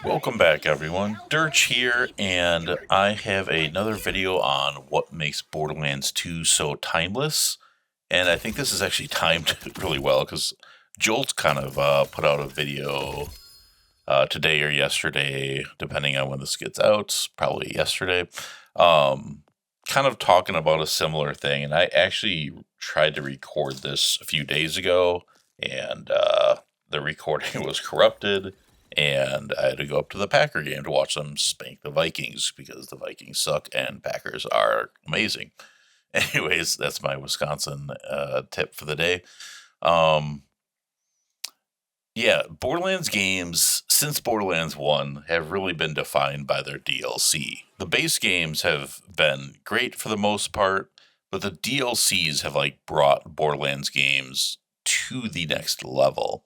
Welcome back, everyone. Dirch here, and I have another video on what makes Borderlands 2 so timeless. And I think this is actually timed really well because Jolt kind of put out a video today or yesterday, depending on when this gets out, probably yesterday, um, kind of talking about a similar thing. And I actually tried to record this a few days ago, and the recording was corrupted and I had to go up to the Packer game to watch them spank the Vikings because the Vikings suck and Packers are amazing. Anyways, that's my Wisconsin tip for the day. Um, yeah, Borderlands games since Borderlands 1 have really been defined by their DLC. The base games have been great for the most part, but the DLCs have brought Borderlands games to the next level.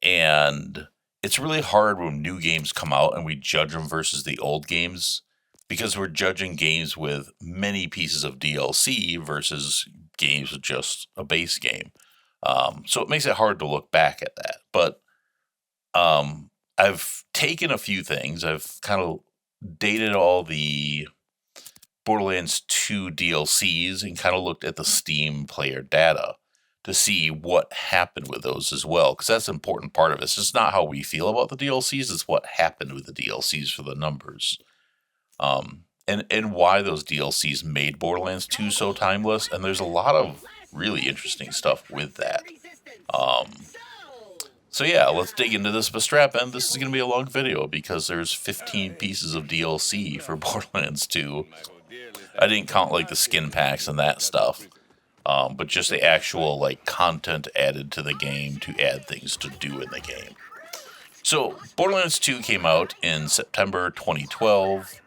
And it's really hard when new games come out and we judge them versus the old games because we're judging games with many pieces of DLC versus games with just a base game. So it makes it hard to look back at that. But I've taken a few things. I've kind of dated all the Borderlands 2 DLCs and kind of looked at the Steam player data to see what happened with those as well, because that's an important part of it. It's just not how we feel about the DLCs, it's what happened with the DLCs for the numbers. And why those DLCs made Borderlands 2 so timeless, and there's a lot of really interesting stuff with that. So yeah, let's dig into this, but strap in. This is going to be a long video because there's 15 pieces of DLC for Borderlands 2. I didn't count the skin packs and that stuff. But just the actual content added to the game to add things to do in the game. So Borderlands 2 came out in September 2012,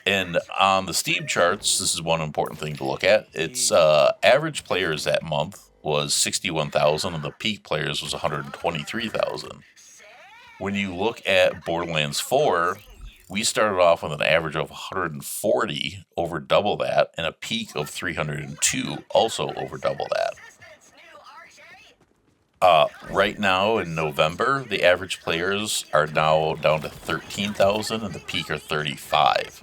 and on the Steam charts, this is one important thing to look at. Its average players that month was 61,000, and the peak players was 123,000. When you look at Borderlands 4, we started off with an average of 140, over double that, and a peak of 302, also over double that. Right now in November, the average players are now down to 13,000, and the peak are 35.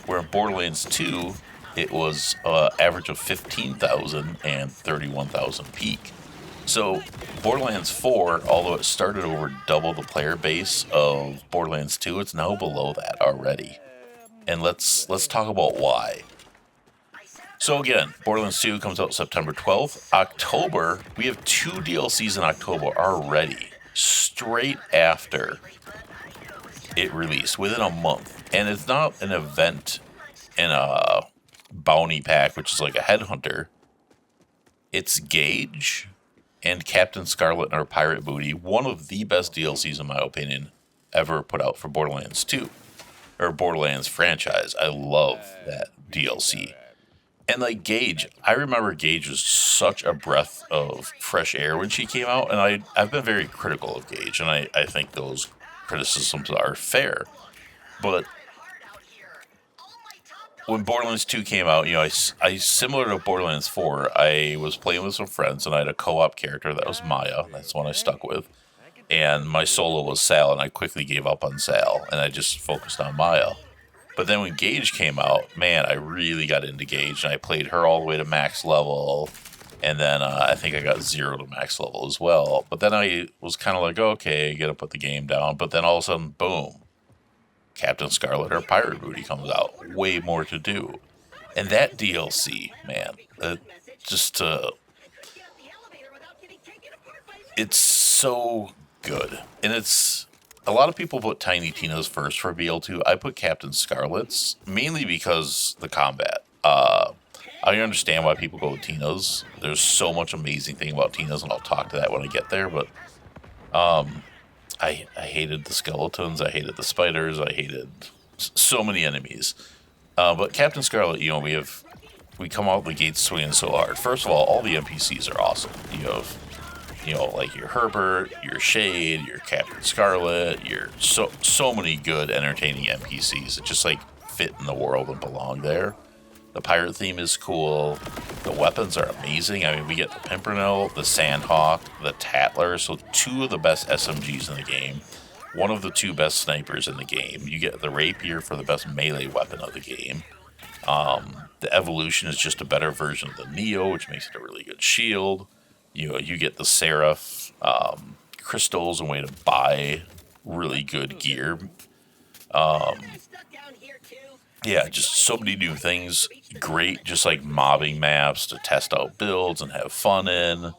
Where in Borderlands 2, it was average of 15,000 and 31,000 peak. So Borderlands 4, although it started over double the player base of Borderlands 2, it's now below that already. And let's talk about why. So again, Borderlands 2 comes out September 12th. October, we have 2 DLCs in October already, straight after it released, within a month. And it's not an event in a bounty pack, which is like a headhunter. It's Gage and Captain Scarlet and her Pirate Booty, one of the best DLCs, in my opinion, ever put out for Borderlands 2, or Borderlands franchise. I love that DLC. And Gage, I remember Gage was such a breath of fresh air when she came out, and I've been very critical of Gage, and I think those criticisms are fair. But when Borderlands 2 came out, I similar to Borderlands 4, I was playing with some friends, and I had a co-op character that was Maya. That's the one I stuck with. And my solo was Sal, and I quickly gave up on Sal, and I just focused on Maya. But then when Gage came out, man, I really got into Gage, and I played her all the way to max level, and then I think I got 0 to max level as well. But then I was kind of okay, gotta put the game down. But then all of a sudden, boom, Captain Scarlet, her Pirate Booty comes out. Way more to do. And that DLC, man, it's so good. And it's, a lot of people put Tiny Tina's first for BL2. I put Captain Scarlet's, mainly because the combat. I understand why people go with Tina's. There's so much amazing thing about Tina's, and I'll talk to that when I get there, but I hated the skeletons, I hated the spiders, I hated so many enemies. But Captain Scarlet, we come out the gates swinging so hard. First of all the NPCs are awesome. You have, your Herbert, your Shade, your Captain Scarlet, your so many good, entertaining NPCs that just fit in the world and belong there. The pirate theme is cool. The weapons are amazing. I mean, we get the Pimpernel, the Sandhawk, the Tattler, so 2 of the best SMGs in the game. one of the two best snipers in the game. You get the rapier for the best melee weapon of the game. The evolution is just a better version of the Neo, which makes it a really good shield. You get the Seraph crystals, and way to buy really good gear. Yeah, just so many new things. Great, just like mobbing maps to test out builds and have fun in.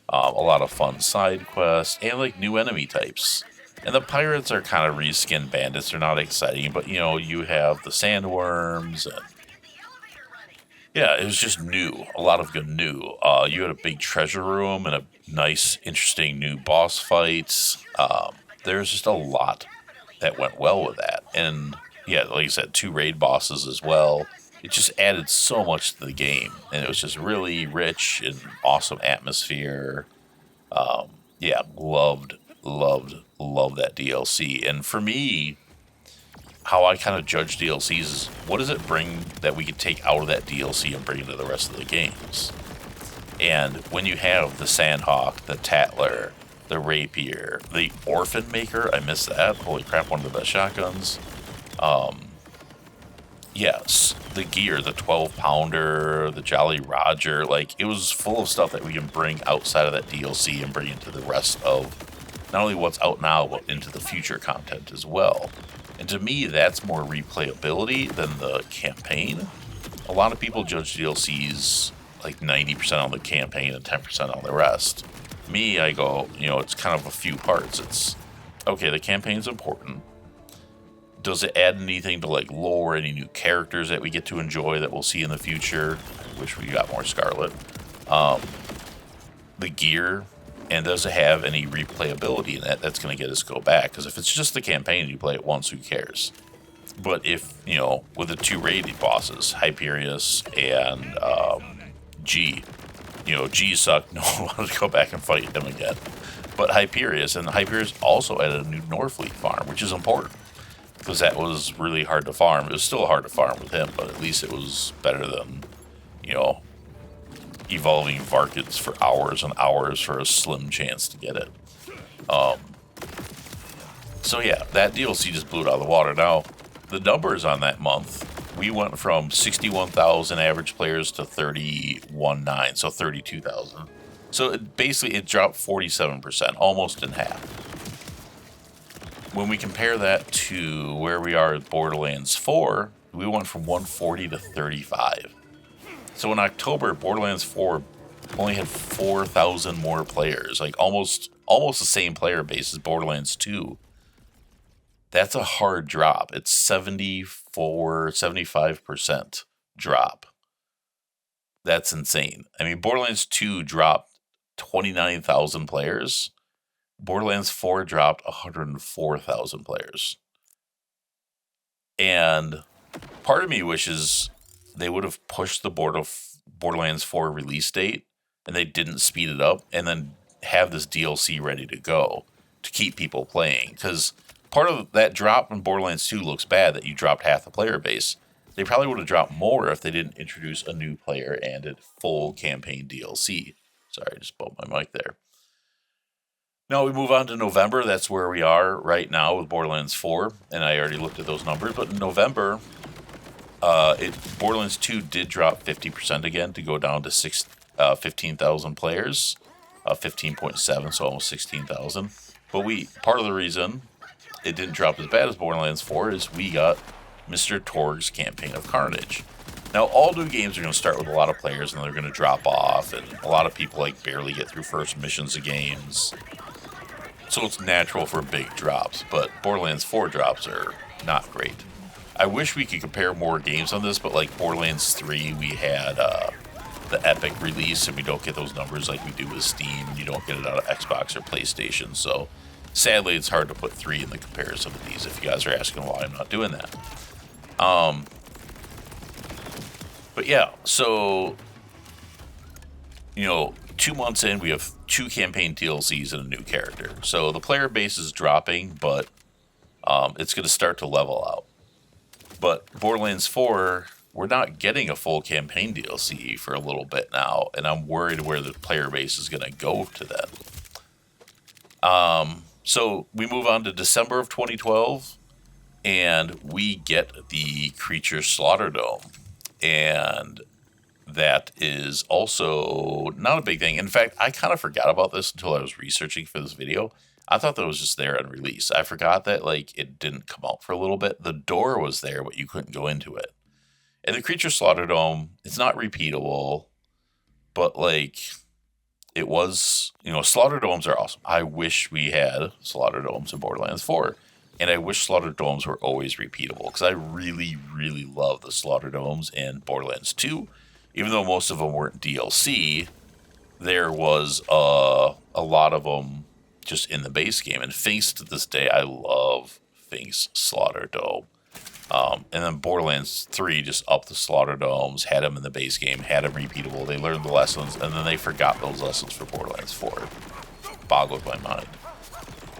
A lot of fun side quests and like new enemy types. And the pirates are kind of reskinned bandits. They're not exciting, but you have the sandworms and yeah, it was just new. A lot of good new. You had a big treasure room and a nice, interesting new boss fights. There's just a lot that went well with that. And yeah, like I said, 2 raid bosses as well. It just added so much to the game. And it was just really rich and awesome atmosphere. Yeah, loved that DLC. And for me, how I kind of judge DLCs is what does it bring that we can take out of that DLC and bring into the rest of the games? And when you have the Sandhawk, the Tattler, the Rapier, the Orphan Maker, I missed that. Holy crap, one of the best shotguns. Yes, the gear, the 12-pounder, the Jolly Roger, like, it was full of stuff that we can bring outside of that DLC and bring into the rest of not only what's out now, but into the future content as well. And to me, that's more replayability than the campaign. A lot of people judge DLCs like 90% on the campaign and 10% on the rest. Me, I go, it's kind of a few parts. It's, okay, the campaign's important. Does it add anything to like lore, any new characters that we get to enjoy that we'll see in the future? I wish we got more Scarlet. The gear, and does it have any replayability in that that's going to get us to go back? Because if it's just the campaign and you play it once, who cares? But if, with the 2 raid bosses, Hyperius and G, G sucked, no one wanted to go back and fight him again. But Hyperius also added a new Norfleet farm, which is important. Because that was really hard to farm. It was still hard to farm with him, but at least it was better than, evolving Varkids for hours and hours for a slim chance to get it. So yeah, that DLC just blew it out of the water. Now, the numbers on that month, we went from 61,000 average players to 31,900, so 32,000. So it dropped 47%, almost in half. When we compare that to where we are at Borderlands 4, we went from 140 to 35. So in October, Borderlands 4 only had 4,000 more players, like almost the same player base as Borderlands 2. That's a hard drop. It's 75% drop. That's insane. I mean, Borderlands 2 dropped 29,000 players. Borderlands 4 dropped 104,000 players. And part of me wishes they would have pushed the Borderlands 4 release date and they didn't speed it up and then have this DLC ready to go to keep people playing. Because part of that drop in Borderlands 2 looks bad that you dropped half the player base. They probably would have dropped more if they didn't introduce a new player and a full campaign DLC. Sorry, I just bumped my mic there. Now we move on to November. That's where we are right now with Borderlands 4. And I already looked at those numbers. But in November, Borderlands 2 did drop 50% again to go down to 15,000 players. 15.7, so almost 16,000. But part of the reason it didn't drop as bad as Borderlands 4 is we got Mr. Torg's Campaign of Carnage. Now, all new games are going to start with a lot of players and they're going to drop off. And a lot of people barely get through first missions of games. So it's natural for big drops, but Borderlands 4 drops are not great. I wish we could compare more games on this, but like Borderlands 3, we had the Epic release, and we don't get those numbers like we do with Steam, and you don't get it out of Xbox or PlayStation. So sadly, it's hard to put 3 in the comparison of these if you guys are asking why I'm not doing that. But yeah, so, 2 months in, we have 2 campaign DLCs and a new character. So the player base is dropping, but it's going to start to level out. But Borderlands 4, we're not getting a full campaign DLC for a little bit now, and I'm worried where the player base is going to go to that. So we move on to December of 2012, and we get the Creature Slaughter Dome. And that is also not a big thing. In fact, I kind of forgot about this until I was researching for this video. I thought that was just there on release. I forgot that like it didn't come out for a little bit. The door was there, but you couldn't go into it. And the Creature Slaughter Dome, it's not repeatable, but like it was, Slaughter Domes are awesome. I wish we had Slaughter Domes in Borderlands 4. And I wish Slaughter Domes were always repeatable because I really, really love the Slaughter Domes in Borderlands 2. Even though most of them weren't DLC, there was a lot of them just in the base game. And thanks to this day, I love Fink's Slaughter Dome. And then Borderlands 3 just upped the Slaughter Domes, had them in the base game, had them repeatable. They learned the lessons, and then they forgot those lessons for Borderlands 4. Boggled my mind.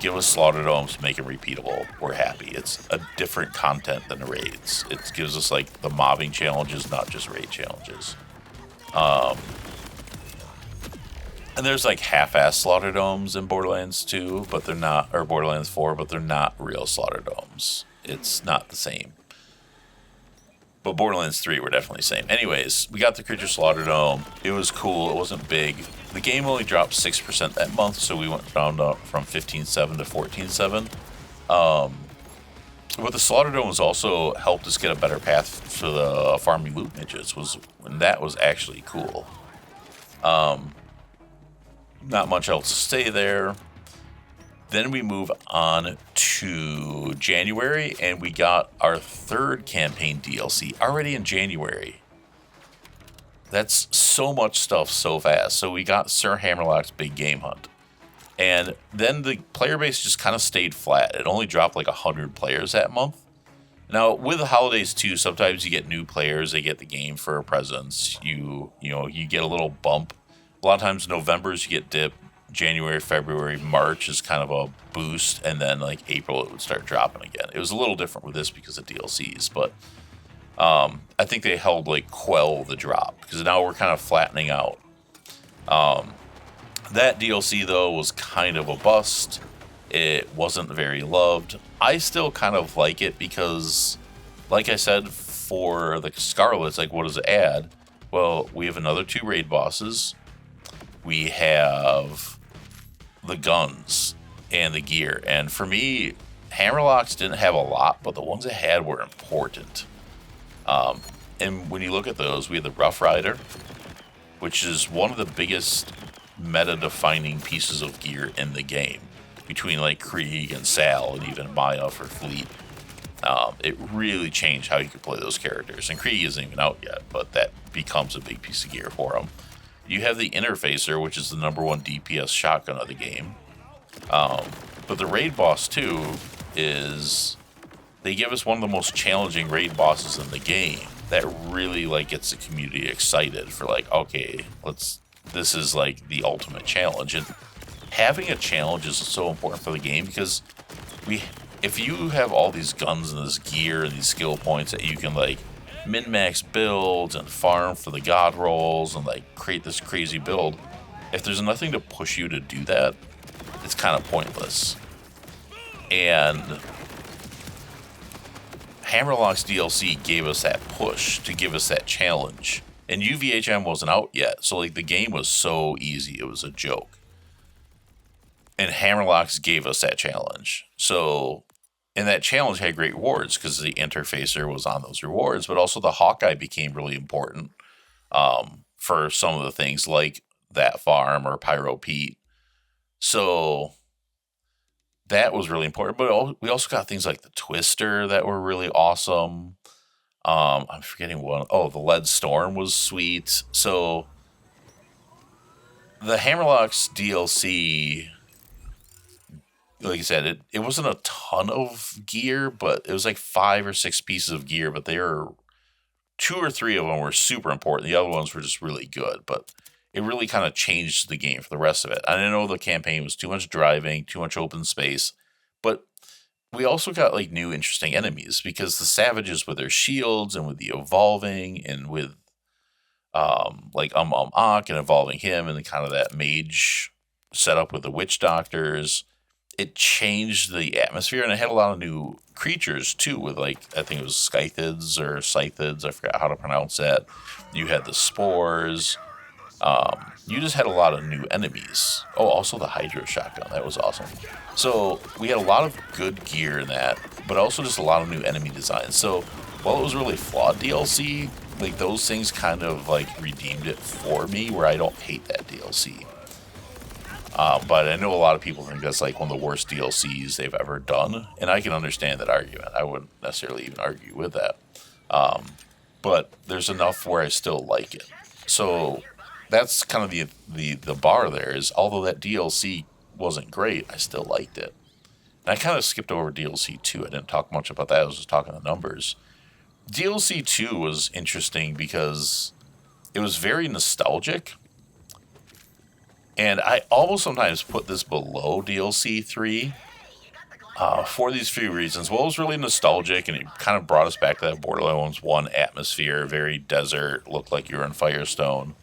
Give us Slaughter Domes, make them repeatable. We're happy. It's a different content than the raids. It gives us like the mobbing challenges, not just raid challenges. And there's like half-ass Slaughter Domes in Borderlands 2, but they're not, or Borderlands 4, but they're not real Slaughter Domes. It's not the same. But Borderlands 3 were definitely the same. Anyways, we got the Creature Slaughter Dome. It was cool. It wasn't big. The game only dropped 6% that month, so we went down from 15.7 to 14.7. But the Slaughter Dome was also helped us get a better path to the farming loot niches, and that was actually cool. Not much else to say there. Then we move on to January, and we got our third campaign DLC already in January. That's so much stuff so fast. So we got Sir Hammerlock's Big Game Hunt. And then the player base just kind of stayed flat. It only dropped like 100 players that month. Now, with the holidays too, sometimes you get new players. They get the game for presents. You get a little bump. A lot of times November's you get dip. January, February, March is kind of a boost, and then like April it would start dropping again. It was a little different with this because of DLCs, but I think they held like quell the drop because now we're kind of flattening out. That DLC though was kind of a bust. It wasn't very loved. I still kind of like it because, like I said, for the Scarlets, like what does it add? Well, we have another 2 raid bosses. We have the guns and the gear. And for me, Hammerlocks didn't have a lot, but the ones it had were important. And when you look at those, we have the Rough Rider, which is one of the biggest meta-defining pieces of gear in the game. Between like Krieg and Sal and even Maya for Fleet. It really changed how you could play those characters. And Krieg isn't even out yet, but that becomes a big piece of gear for him. You have the Interfacer, which is the #1 DPS shotgun of the game. But the raid boss, too, is... They give us one of the most challenging raid bosses in the game that really, like, gets the community excited for, like, okay, this is, like, the ultimate challenge. And having a challenge is so important for the game because if you have all these guns and this gear and these skill points that you can, like, min-max builds and farm for the god rolls and like create this crazy build, if there's nothing to push you to do that, it's kind of pointless. And Hammerlock's DLC gave us that push to give us that challenge. And UVHM wasn't out yet, so like the game was so easy, it was a joke. And Hammerlocks gave us that challenge. And that challenge had great rewards because the Interfacer was on those rewards, but also the Hawkeye became really important for some of the things like that farm or Pyro Pete. So that was really important. But we also got things like the Twister that were really awesome. I'm forgetting one. Oh, the Lead Storm was sweet. So the Hammerlocks DLC... Like I said, it wasn't a ton of gear, but it was like 5 or 6 pieces of gear, but 2 or 3 of them were super important. The other ones were just really good, but it really kind of changed the game for the rest of it. I know the campaign was too much driving, too much open space, but we also got like new interesting enemies because the Savages with their shields and with the evolving and with like Ak and evolving him and kind of that mage setup with the Witch Doctors. it changed the atmosphere, and it had a lot of new creatures too. With like I think it was scythids or scythids. I forgot how to pronounce that. You had the spores. You just had a lot of new enemies. Oh, also the Hydro Shotgun. That was awesome. So we had a lot of good gear in that, but also just a lot of new enemy designs. So while it was really flawed DLC, like those things kind of like redeemed it for me, where I don't hate that DLC. But I know a lot of people think that's like one of the worst DLCs they've ever done, and I can understand that argument. I wouldn't necessarily even argue with that. But there's enough where I still like it. So that's kind of the bar there is, although that DLC wasn't great, I still liked it. And I kind of skipped over DLC 2. I didn't talk much about that. I was just talking the numbers. DLC 2 was interesting because it was very nostalgic. And I almost sometimes put this below DLC 3 for these few reasons. Well, it was really nostalgic, and it kind of brought us back to that Borderlands 1 atmosphere, very desert, looked like you were in Firestone.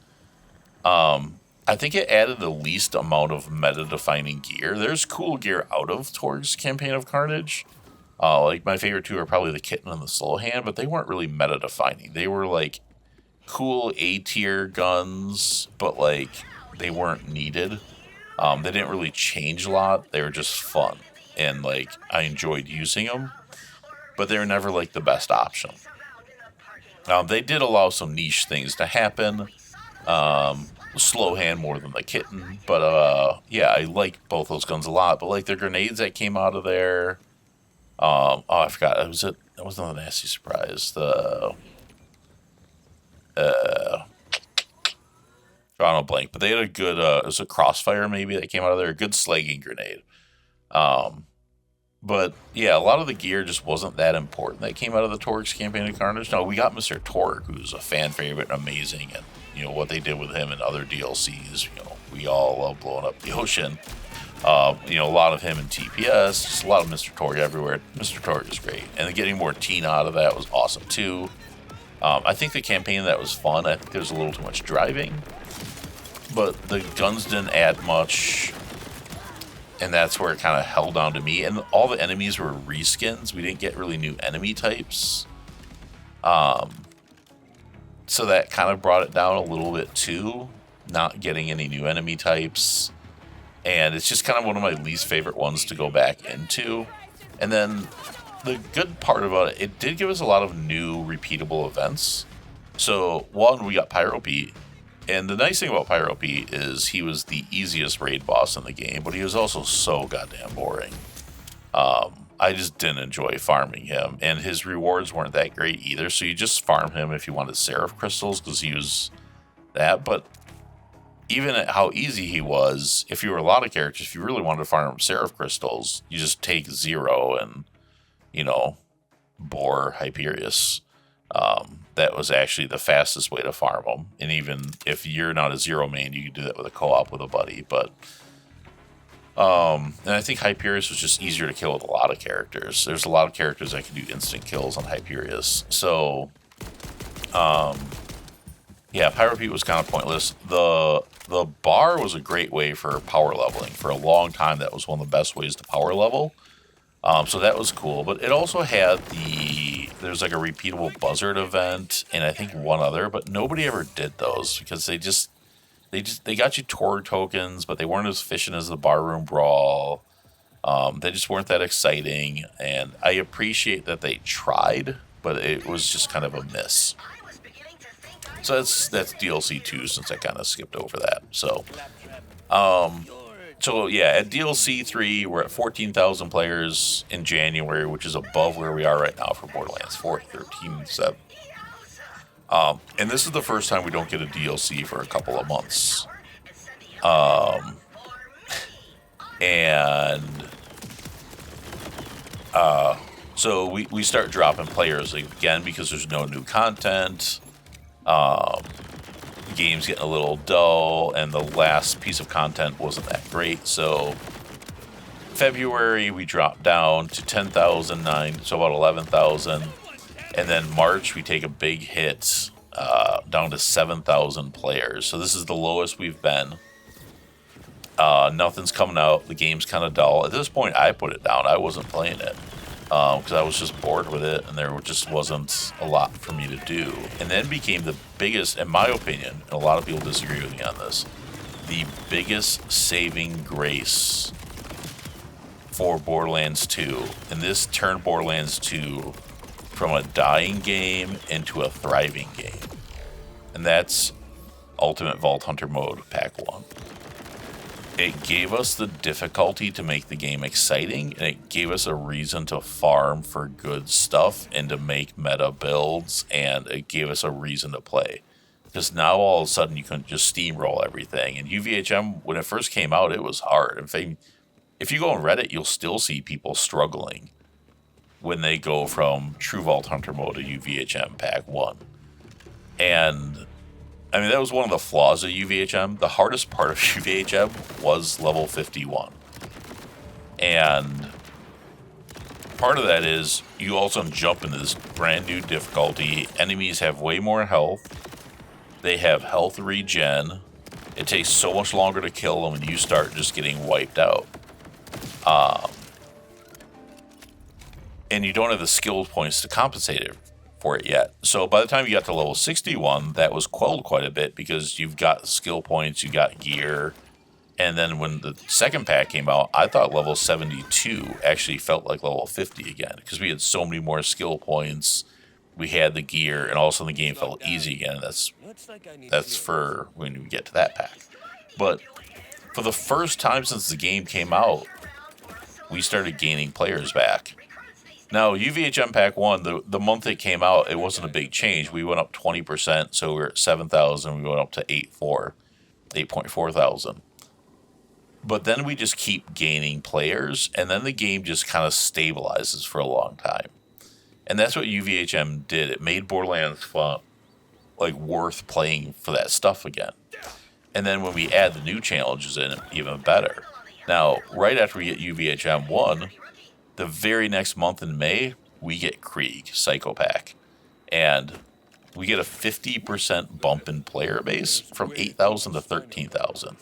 I think it added the least amount of meta-defining gear. There's cool gear out of Torg's Campaign of Carnage. Like, my favorite two are probably the Kitten and the Slow Hand, but they weren't really meta-defining. They were, like, cool A-tier guns, but, like, they weren't needed. They didn't really change a lot. They were just fun. And, like, I enjoyed using them. But they were never, like, the best option. They did allow some niche things to happen. Slow Hand more than the Kitten. But, yeah, I like both those guns a lot. But, like, the grenades that came out of there... oh, I forgot. That wasn't a nasty surprise. Drawing a blank, but they had a good, it was a crossfire maybe that came out of there, a good slagging grenade. But yeah, a lot of the gear just wasn't that important that came out of the Torg's Campaign of Carnage. No, we got Mr. Torg, who's a fan favorite and amazing, and you know what they did with him and other DLCs. You know, we all love blowing up the ocean. You know, a lot of him in TPS, just a lot of Mr. Torg everywhere. Mr. Torg is great, and getting more Teen out of that was awesome too. I think the campaign that was fun. I think there was a little too much driving. But the guns didn't add much, and that's where it kind of held down to me. And all the enemies were reskins. We didn't get really new enemy types. So that kind of brought it down a little bit too, not getting any new enemy types. And it's just kind of one of my least favorite ones to go back into. And then the good part about it, it did give us a lot of new repeatable events. So one, we got Pyro Pete. And the nice thing about Pyro Pete is he was the easiest raid boss in the game, but he was also so goddamn boring. I just didn't enjoy farming him, and his rewards weren't that great either, so you just farm him if you wanted Seraph Crystals, because he was that, but even at how easy he was, if you were a lot of characters, if you really wanted to farm Seraph Crystals, you just take 0 and, you know, bore Hyperius. That was actually the fastest way to farm them. And even if you're not a 0 main, you can do that with a co-op with a buddy. But and I think Hyperius was just easier to kill with a lot of characters. There's a lot of characters that can do instant kills on Hyperius. So, yeah, Pyro Pete was kind of pointless. The bar was a great way for power leveling. For a long time, that was one of the best ways to power level. So that was cool, but it also had there's like a repeatable buzzard event, and I think one other, but nobody ever did those because they got you Torg tokens, but they weren't as efficient as the Barroom Brawl. They just weren't that exciting, and I appreciate that they tried, but it was just kind of a miss. So that's DLC 2 since I kind of skipped over that. So, So, yeah, at DLC 3, we're at 14,000 players in January, which is above where we are right now for Borderlands 4, 13.7. And this is the first time we don't get a DLC for a couple of months. So we start dropping players again because there's no new content. Game's getting a little dull, and the last piece of content wasn't that great. So February we dropped down to 10,009, so about 11,000, and then March we take a big hit down to 7,000 players. So this is the lowest we've been. Nothing's coming out. The game's kind of dull. At this point, I put it down. I wasn't playing it because I was just bored with it, and there just wasn't a lot for me to do. And then became the biggest, in my opinion, and a lot of people disagree with me on this, the biggest saving grace for Borderlands 2. And this turned Borderlands 2 from a dying game into a thriving game. And that's Ultimate Vault Hunter Mode Pack 1. It gave us the difficulty to make the game exciting, and it gave us a reason to farm for good stuff and to make meta builds, and it gave us a reason to play. Because now all of a sudden you can just steamroll everything. And UVHM, when it first came out, it was hard. In fact, if you go on Reddit, you'll still see people struggling when they go from True Vault Hunter mode to UVHM Pack 1. And I mean, that was one of the flaws of UVHM. The hardest part of UVHM was level 51. And part of that is you also jump into this brand new difficulty. Enemies have way more health. They have health regen. It takes so much longer to kill them, and you start just getting wiped out. And you don't have the skill points to compensate it for it yet. So by the time you got to level 61, that was quelled quite a bit because you've got skill points, you got gear. And then when the second pack came out, I thought level 72 actually felt like level 50 again because we had so many more skill points. We had the gear, and all of a sudden the game felt easy again. That's for when we get to that pack. But for the first time since the game came out, we started gaining players back. Now, UVHM Pack 1, the month it came out, it wasn't a big change. We went up 20%, so we were at 7,000. We went up to 8.4 thousand. But then we just keep gaining players, and then the game just kind of stabilizes for a long time. And that's what UVHM did. It made Borderlands fun, like worth playing for that stuff again. And then when we add the new challenges in, even better. Now, right after we get UVHM 1, the very next month in May, we get Krieg, Psycho Pack. And we get a 50% bump in player base from 8,000 to 13,000.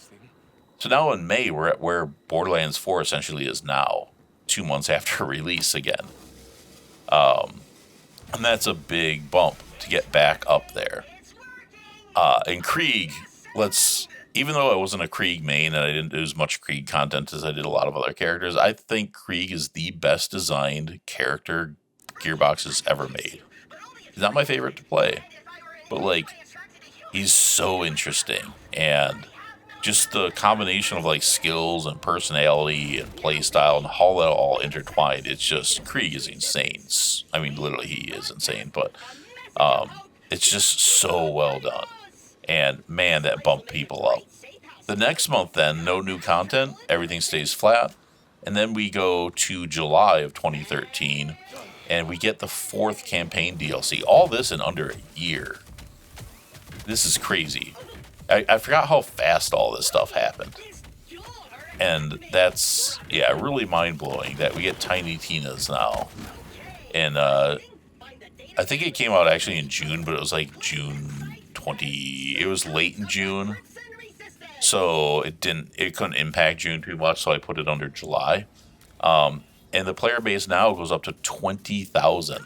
So now in May, we're at where Borderlands 4 essentially is now, 2 months after release again. And that's a big bump to get back up there. And Krieg, even though I wasn't a Krieg main and I didn't do as much Krieg content as I did a lot of other characters, I think Krieg is the best designed character Gearbox has ever made. He's not my favorite to play, but he's so interesting, and just the combination of skills and personality and play style and how that all intertwined, it's just, Krieg is insane. I mean, literally he is insane, but it's just so well done. And man, that bumped people up. The next month then, no new content, everything stays flat. And then we go to July of 2013, and we get the 4th campaign DLC. All this in under a year. This is crazy. I forgot how fast all this stuff happened. And that's, really mind-blowing that we get Tiny Tina's now. And I think it came out actually in June, but it was June 20... It was late in June. So it couldn't impact June too much, so I put it under July. And the player base now goes up to 20,000.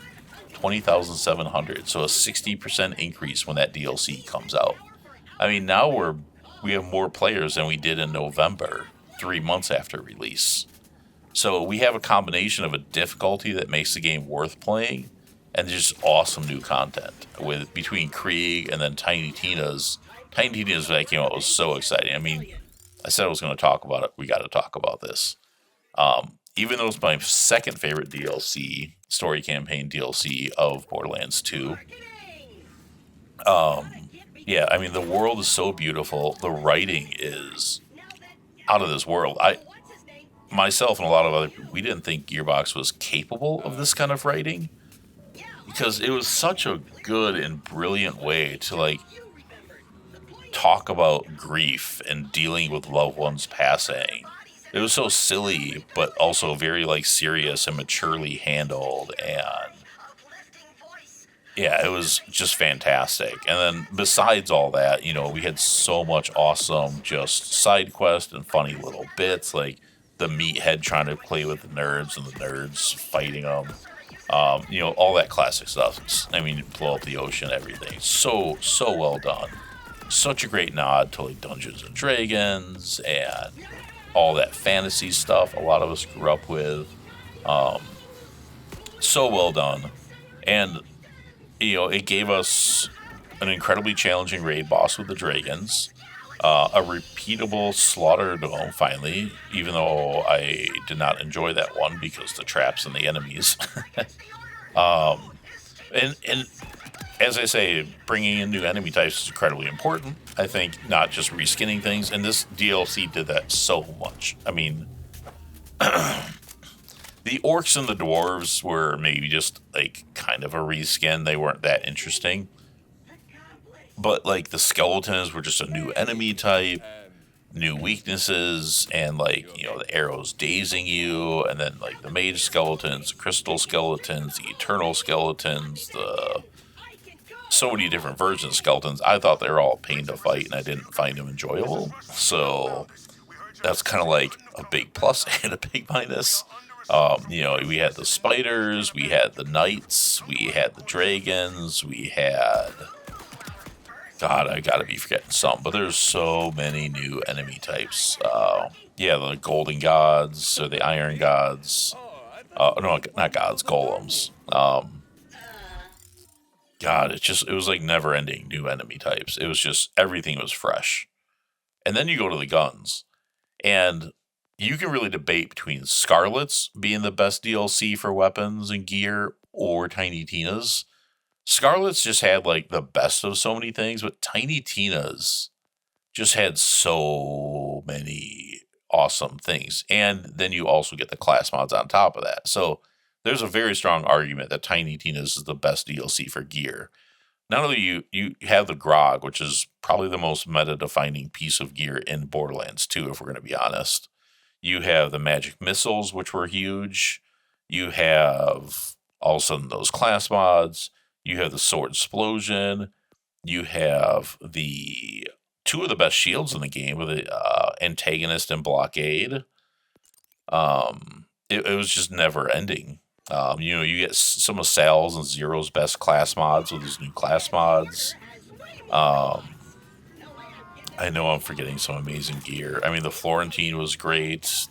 20,700. So a 60% increase when that DLC comes out. I mean, now we have more players than we did in November, 3 months after release. So we have a combination of a difficulty that makes the game worth playing, and just awesome new content between Krieg and then Tiny Tina's. Tiny Tina's when that came out was so exciting. I mean, I said I was going to talk about it. We got to talk about this. Even though it's my second favorite DLC, story campaign DLC of Borderlands 2. I mean, the world is so beautiful. The writing is out of this world. Myself and a lot of other people, we didn't think Gearbox was capable of this kind of writing because it was such a good and brilliant way to talk about grief and dealing with loved ones passing. It was so silly, but also very serious and maturely handled, and yeah, it was just fantastic. And then besides all that, we had so much awesome just side quests and funny little bits like the meathead trying to play with the nerds and the nerds fighting them. All that classic stuff. I mean, blow up the ocean, everything. So well done. Such a great nod to like Dungeons and Dragons and all that fantasy stuff a lot of us grew up with. Um, so well done. And, it gave us an incredibly challenging raid boss with the dragons. A repeatable slaughter dome, finally, even though I did not enjoy that one because the traps and the enemies. um, and as I say, bringing in new enemy types is incredibly important. I think not just reskinning things, and this DLC did that so much. I mean, the orcs and the dwarves were maybe just like kind of a reskin. They weren't that interesting. But like the skeletons were just a new enemy type, new weaknesses, and like, the arrows dazing you, and then like the mage skeletons, the crystal skeletons, the eternal skeletons, the so many different versions of skeletons. I thought they were all a pain to fight and I didn't find them enjoyable. So that's kind of like a big plus and a big minus. We had the spiders, we had the knights, we had the dragons, we had. God, I gotta be forgetting some, but there's so many new enemy types. The golden gods or the iron gods. No, not gods, golems. God, it was like never ending new enemy types. It was just everything was fresh. And then you go to the guns. And you can really debate between Scarlet's being the best DLC for weapons and gear or Tiny Tina's. Scarlet's just had like the best of so many things, but Tiny Tina's just had so many awesome things. And then you also get the class mods on top of that. So there's a very strong argument that Tiny Tina's is the best DLC for gear. Not only you have the Grog, which is probably the most meta-defining piece of gear in Borderlands 2, if we're going to be honest. You have the magic missiles, which were huge. You have all of a sudden those class mods. You have the sword explosion. You have the two of the best shields in the game with the antagonist and blockade. It was just never ending. You get some of Sal's and Zero's best class mods with his new class mods. I know I'm forgetting some amazing gear. I mean, the Florentine was great.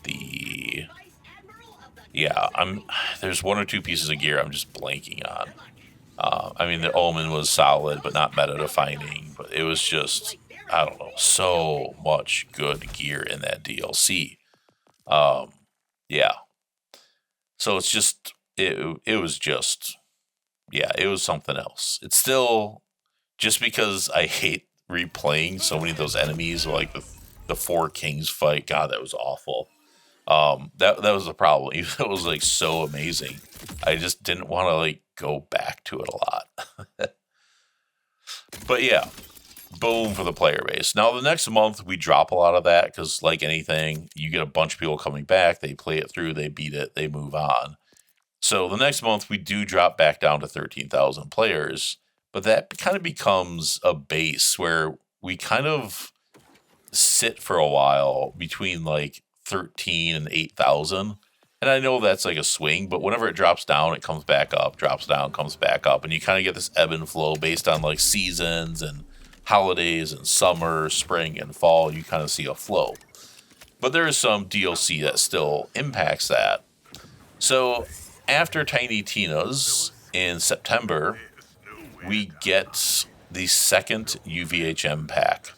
There's one or two pieces of gear I'm just blanking on. The Omen was solid, but not meta defining. But it was just, I don't know, so much good gear in that DLC. Yeah. So it's just, it was just, it was something else. It's still, just because I hate replaying so many of those enemies, like the Four Kings fight, God, that was awful. That was the problem. Even though it was like so amazing, I just didn't want to like go back to it a lot. But yeah, boom for the player base. Now the next month we drop a lot of that because, like anything, you get a bunch of people coming back, they play it through, they beat it, they move on. So the next month we do drop back down to 13,000 players, but that kind of becomes a base where we kind of sit for a while between like 13 and 8,000. And I know that's like a swing, but whenever it drops down, it comes back up, drops down, comes back up. And you kind of get this ebb and flow based on like seasons and holidays and summer, spring, and fall. You kind of see a flow. But there is some DLC that still impacts that. So after Tiny Tina's in September, we get the second UVHM pack.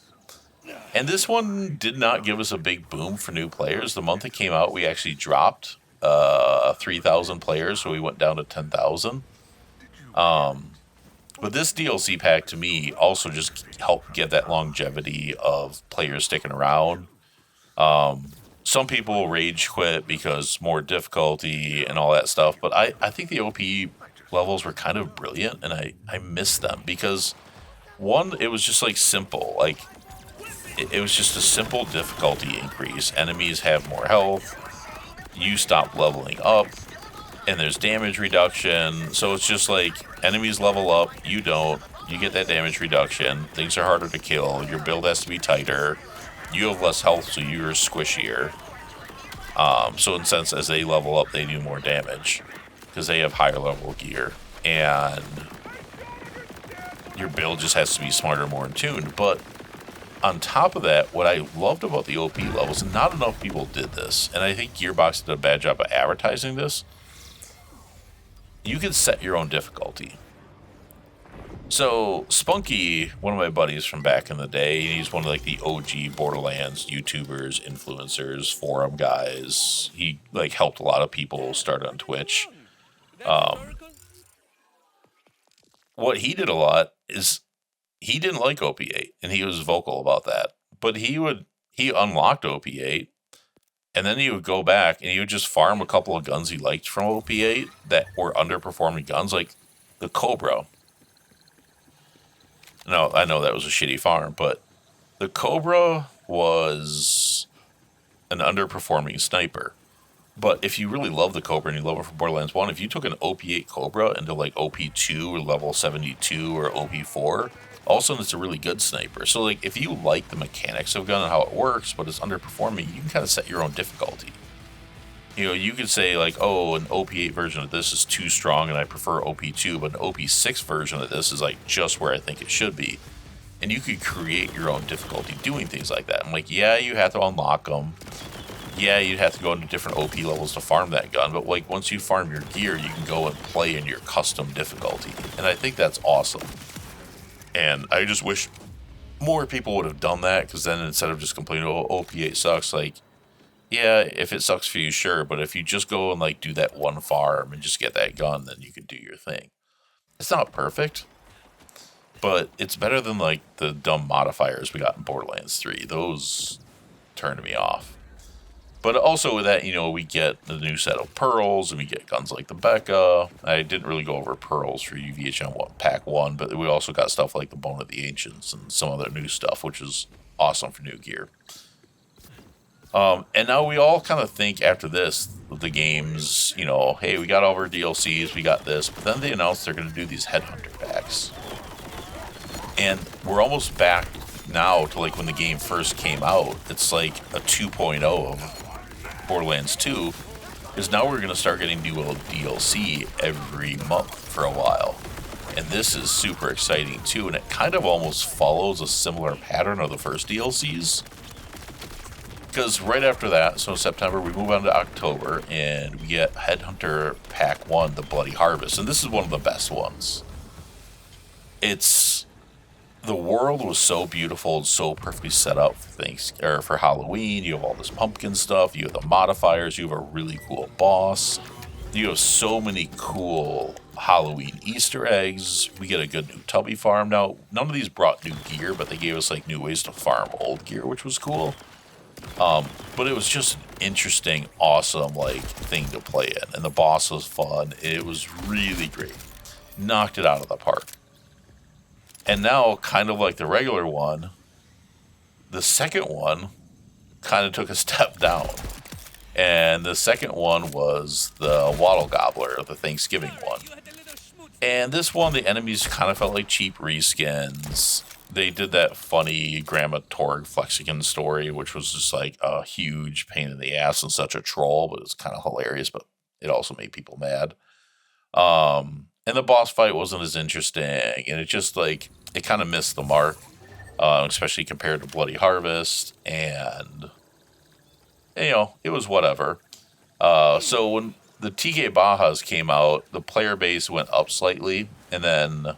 And this one did not give us a big boom for new players. The month it came out, we actually dropped 3,000 players, so we went down to 10,000. But this DLC pack, to me, also just helped get that longevity of players sticking around. Some people rage quit because more difficulty and all that stuff, but I think the OP levels were kind of brilliant, and I missed them because, one, it was just like simple. Like, it was just a simple difficulty increase. Enemies have more health. You stop leveling up. and there's damage reduction. So it's just like enemies level up, you don't. You get that damage reduction. Things are harder to kill. Your build has to be tighter. You have less health, so you're squishier. So in a sense, as they level up, they do more damage because they have higher level gear, and your build just has to be smarter, more in tune. But on top of that, what I loved about the OP levels, and not enough people did this, and I think Gearbox did a bad job of advertising this, you can set your own difficulty. So Spunky, one of my buddies from back in the day, he's one of like the OG Borderlands YouTubers, influencers, forum guys. He like helped a lot of people start on Twitch. What he did a lot is he didn't like OP8, and he was vocal about that. But he unlocked OP8, and then he would go back and he would just farm a couple of guns he liked from OP8 that were underperforming guns, like the Cobra. No, I know that was a shitty farm, but the Cobra was an underperforming sniper. But if you really love the Cobra and you love it from Borderlands 1, if you took an OP8 Cobra into like OP2 or level 72 or OP4, all of a sudden it's a really good sniper. So like if you like the mechanics of gun and how it works, but it's underperforming, you can kind of set your own difficulty. You know, you could say like, oh, an OP8 version of this is too strong and I prefer OP2, but an OP6 version of this is like just where I think it should be. And you could create your own difficulty doing things like that. I'm like, yeah, you have to unlock them. Yeah, you'd have to go into different OP levels to farm that gun, but like once you farm your gear, you can go and play in your custom difficulty. And I think that's awesome. And I just wish more people would have done that, because then instead of just complaining, oh, OP8 sucks, like, yeah, if it sucks for you, sure, but if you just go and like do that one farm and just get that gun, then you can do your thing. It's not perfect, but it's better than like the dumb modifiers we got in Borderlands 3. Those turned me off. But also with that, you know, we get the new set of pearls, and we get guns like the Becca. I didn't really go over pearls for UVHM Pack 1, but we also got stuff like the Bone of the Ancients and some other new stuff, which is awesome for new gear. And now we all kind of think after this, the games, you know, hey, we got all of our DLCs, we got this, but then they announced they're going to do these Headhunter packs. And we're almost back now to like when the game first came out. It's like a 2.0 of Borderlands 2, is now we're going to start getting new DLC every month for a while. And this is super exciting too, and it kind of almost follows a similar pattern of the first DLCs. Because right after that, so September, we move on to October, and we get Headhunter Pack 1, The Bloody Harvest. And this is one of the best ones. The world was so beautiful and so perfectly set up for Halloween. You have all this pumpkin stuff. You have the modifiers. You have a really cool boss. You have so many cool Halloween Easter eggs. We get a good new Tubby farm. Now, none of these brought new gear, but they gave us like new ways to farm old gear, which was cool. But it was just an interesting, awesome like thing to play in. And the boss was fun. It was really great. Knocked it out of the park. And now, kind of like the regular one, the second one kind of took a step down. And the second one was the Wattle Gobbler, the Thanksgiving one. And this one, the enemies kind of felt like cheap reskins. They did that funny Grandma Torg Flexican story, which was just like a huge pain in the ass and such a troll, but it's kind of hilarious, but it also made people mad. And the boss fight wasn't as interesting, and it just like, it kind of missed the mark, especially compared to Bloody Harvest, and, you know, it was whatever. So when the TK Bajas came out, the player base went up slightly, and then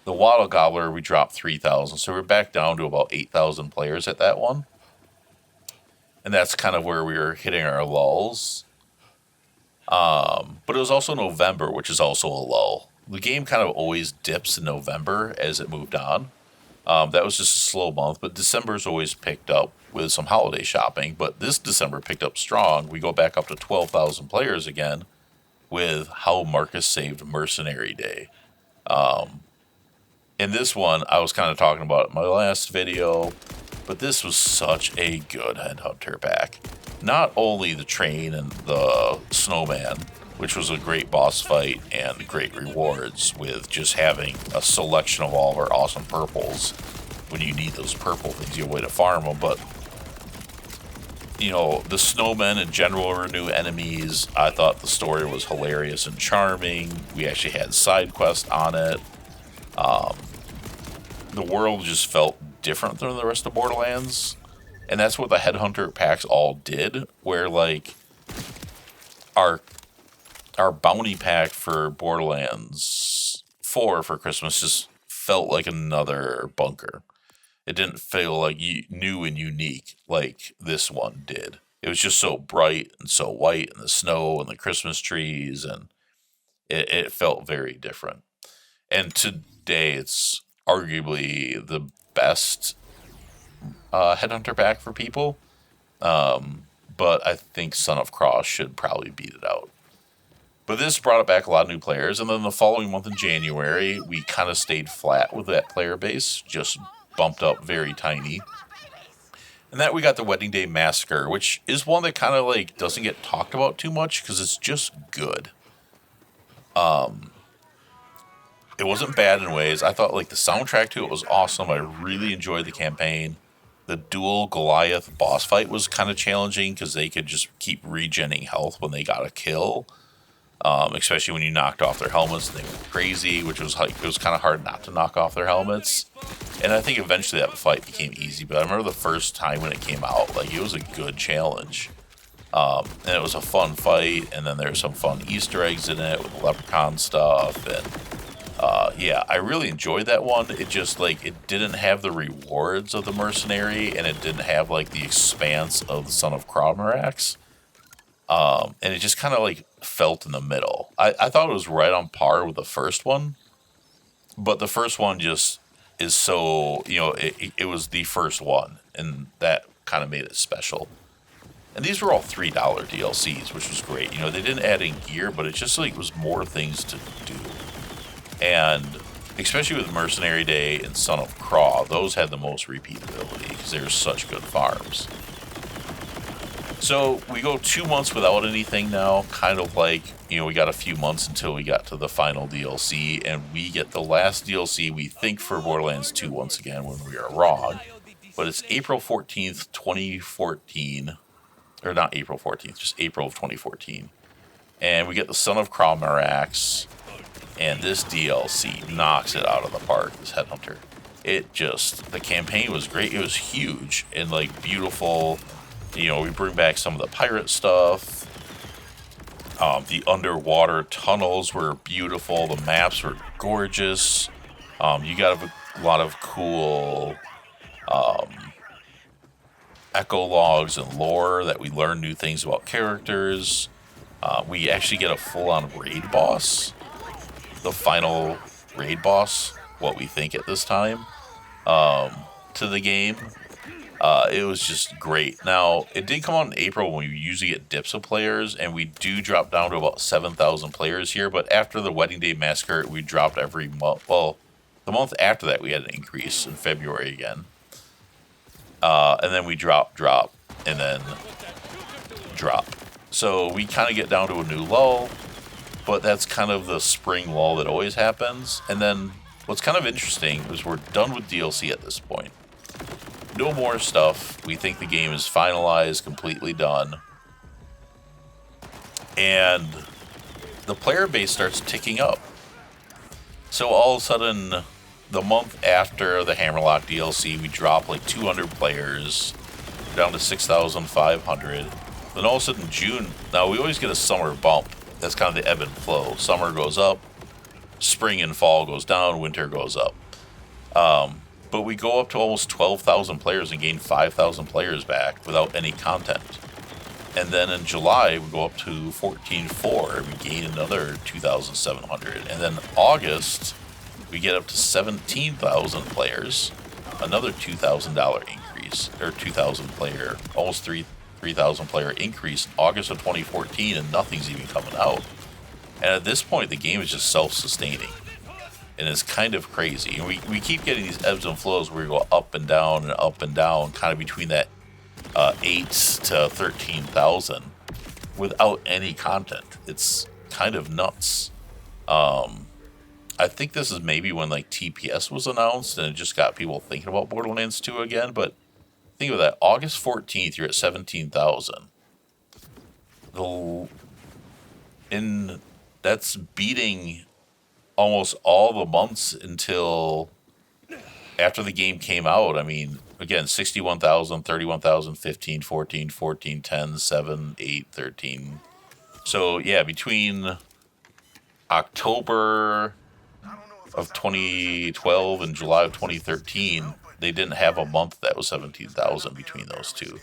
the Wattle Gobbler, we dropped 3,000, so we're back down to about 8,000 players at that one. And that's kind of where we were hitting our lulls. But it was also November, which is also a lull. The game kind of always dips in November as it moved on. That was just a slow month, but December's always picked up with some holiday shopping. But this December picked up strong. We go back up to 12,000 players again with How Marcus Saved Mercenary Day. In this one, I was kind of talking about it in my last video, but this was such a good Headhunter pack. Not only the train and the snowman, which was a great boss fight and great rewards with just having a selection of all of our awesome purples. When you need those purple things, you have a way to farm them. But, you know, the snowmen in general were new enemies. I thought the story was hilarious and charming. We actually had side quests on it. The world just felt different than the rest of Borderlands. And that's what the Headhunter packs all did, where, like, our bounty pack for Borderlands 4 for Christmas just felt like another bunker. It didn't feel like new and unique like this one did. It was just so bright and so white, and the snow and the Christmas trees, and it felt very different. And today, it's arguably the best Headhunter pack for people. But I think Son of Cross should probably beat it out. But this brought back a lot of new players, and then the following month in January, we kind of stayed flat with that player base, just bumped up very tiny. And that we got the Wedding Day Massacre, which is one that kind of like doesn't get talked about too much because it's just good. It wasn't bad in ways. I thought like the soundtrack to it was awesome. I really enjoyed the campaign. The dual Goliath boss fight was kind of challenging because they could just keep regenerating health when they got a kill. Especially when you knocked off their helmets, they went crazy, which was like, it was kind of hard not to knock off their helmets. And I think eventually that fight became easy, but I remember the first time when it came out, like it was a good challenge. And it was a fun fight, and then there's some fun Easter eggs in it with the leprechaun stuff, and yeah, I really enjoyed that one. It just like, it didn't have the rewards of the mercenary, and it didn't have like the expanse of the Son of Cromarax. And it just kind of like felt in the middle. I thought it was right on par with the first one, but the first one just is so, you know, it was the first one, and that kind of made it special. And these were all $3 DLCs, which was great. You know, they didn't add in gear, but it just like was more things to do. And especially with Mercenary Day and Son of Craw, those had the most repeatability because they were such good farms. So we go 2 months without anything now, kind of like, you know, we got a few months until we got to the final DLC, and we get the last DLC we think for Borderlands 2 once again when we are wrong. But it's April 14th, 2014, or not April 14th, just April of 2014. And we get the Son of Cromarax, and this DLC knocks it out of the park, this Headhunter. It just, the campaign was great. It was huge and like beautiful. You know, we bring back some of the pirate stuff. The underwater tunnels were beautiful. The maps were gorgeous. You got a lot of cool echo logs and lore that we learn new things about characters. We actually get a full-on raid boss. The final raid boss, what we think at this time, to the game. It was just great. Now, it did come out in April when we usually get dips of players, and we do drop down to about 7,000 players here, but after the Wedding Day Massacre, we dropped every month. Well, the month after that, we had an increase in February again. And then we drop, and then drop. So we kind of get down to a new lull, but that's kind of the spring lull that always happens. And then what's kind of interesting is we're done with DLC at this point. No more stuff. We think the game is finalized, completely done. And the player base starts ticking up. So all of a sudden, the month after the Hammerlock DLC, we drop like 200 players down to 6,500. Then all of a sudden, June, now we always get a summer bump. That's kind of the ebb and flow. Summer goes up, spring and fall goes down, winter goes up. But we go up to almost 12,000 players and gain 5,000 players back without any content. And then in July, we go up to 14.4 and we gain another 2,700. And then August, we get up to 17,000 players, another $2,000 increase, or 2,000 player, almost 3,000 player increase in August of 2014, and nothing's even coming out. And at this point, the game is just self-sustaining. And it's kind of crazy. And we keep getting these ebbs and flows where we go up and down, kind of between that 8 to 13,000 without any content. It's kind of nuts. I think this is maybe when like TPS was announced and it just got people thinking about Borderlands 2 again. But think of that, August 14th, you're at 17,000. And that's beating almost all the months until after the game came out. I mean, again, 61,000, 31,000, 15, 14, 14, 10, 7, 8, 13. So yeah, between October of 2012 and July of 2013, they didn't have a month that was 17,000 between those two.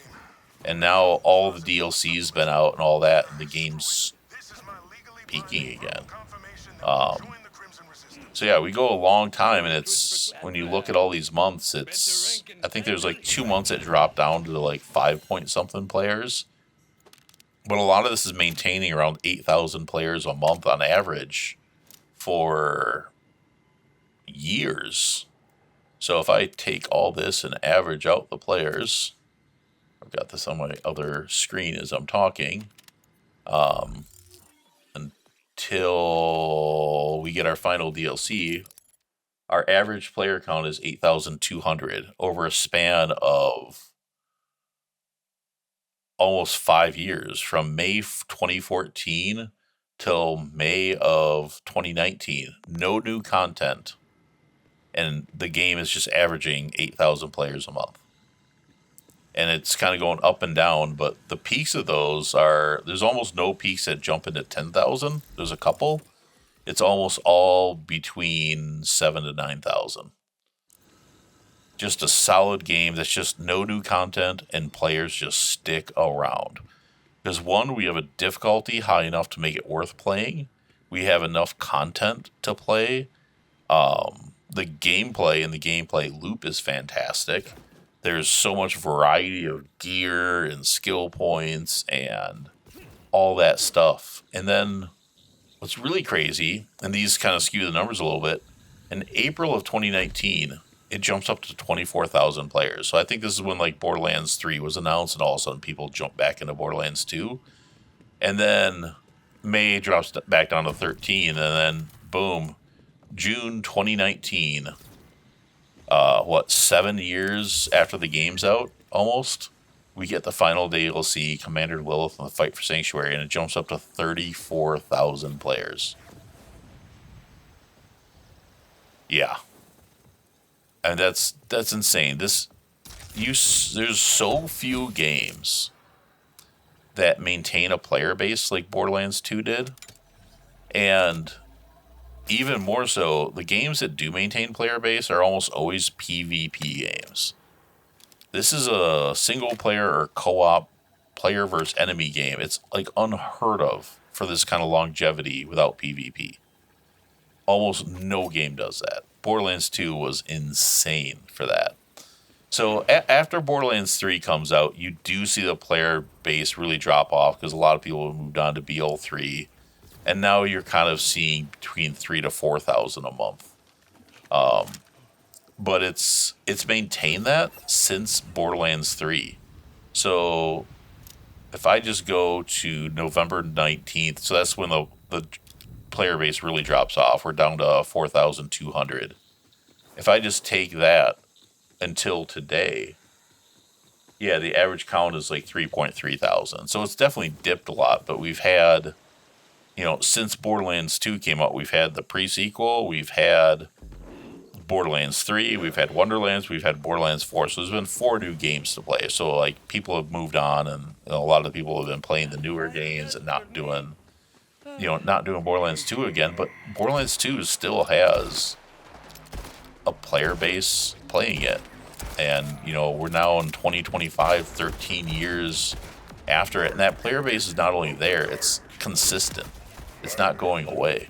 And now all the DLC's been out and all that, and the game's peaking again. So yeah, we go a long time, and it's, when you look at all these months, it's, I think there's like 2 months that dropped down to like 5 point something players. But a lot of this is maintaining around 8,000 players a month on average for years. So if I take all this and average out the players, I've got this on my other screen as I'm talking, until we get our final DLC, our average player count is 8,200 over a span of almost 5 years, from May 2014 till May of 2019. No new content. And the game is just averaging 8,000 players a month. And it's kind of going up and down, but the peaks of those are, there's almost no peaks that jump into 10,000. There's a couple. It's almost all between 7 to 9,000. Just a solid game that's just no new content, and players just stick around. Because one, we have a difficulty high enough to make it worth playing. We have enough content to play. The gameplay and the gameplay loop is fantastic. There's so much variety of gear and skill points and all that stuff. And then what's really crazy, and these kind of skew the numbers a little bit, in April of 2019, it jumps up to 24,000 players. So I think this is when like Borderlands 3 was announced, and all of a sudden people jump back into Borderlands 2. And then May drops back down to 13, and then boom, June 2019, 7 years after the game's out, almost, we get the final DLC, Commander Lilith and the Fight for Sanctuary, and it jumps up to 34,000 players. Yeah. And that's insane. There's so few games that maintain a player base like Borderlands 2 did. And even more so, the games that do maintain player base are almost always PvP games. This is a single player or co-op player versus enemy game. It's like unheard of for this kind of longevity without PvP. Almost no game does that. Borderlands 2 was insane for that. So after Borderlands 3 comes out, you do see the player base really drop off because a lot of people have moved on to BL3. And now you're kind of seeing between 3,000 to 4,000 a month. But it's maintained that since Borderlands 3. So if I just go to November 19th, so that's when the player base really drops off. We're down to 4,200. If I just take that until today, yeah, the average count is like 3.3 thousand. So it's definitely dipped a lot, but we've had, since Borderlands 2 came out, we've had the pre-sequel, we've had Borderlands 3, we've had Wonderlands, we've had Borderlands 4. So there's been 4 new games to play. So like people have moved on, and a lot of people have been playing the newer games and not doing Borderlands 2 again. But Borderlands 2 still has a player base playing it. And, we're now in 2025, 13 years after it. And that player base is not only there, it's consistent. It's not going away.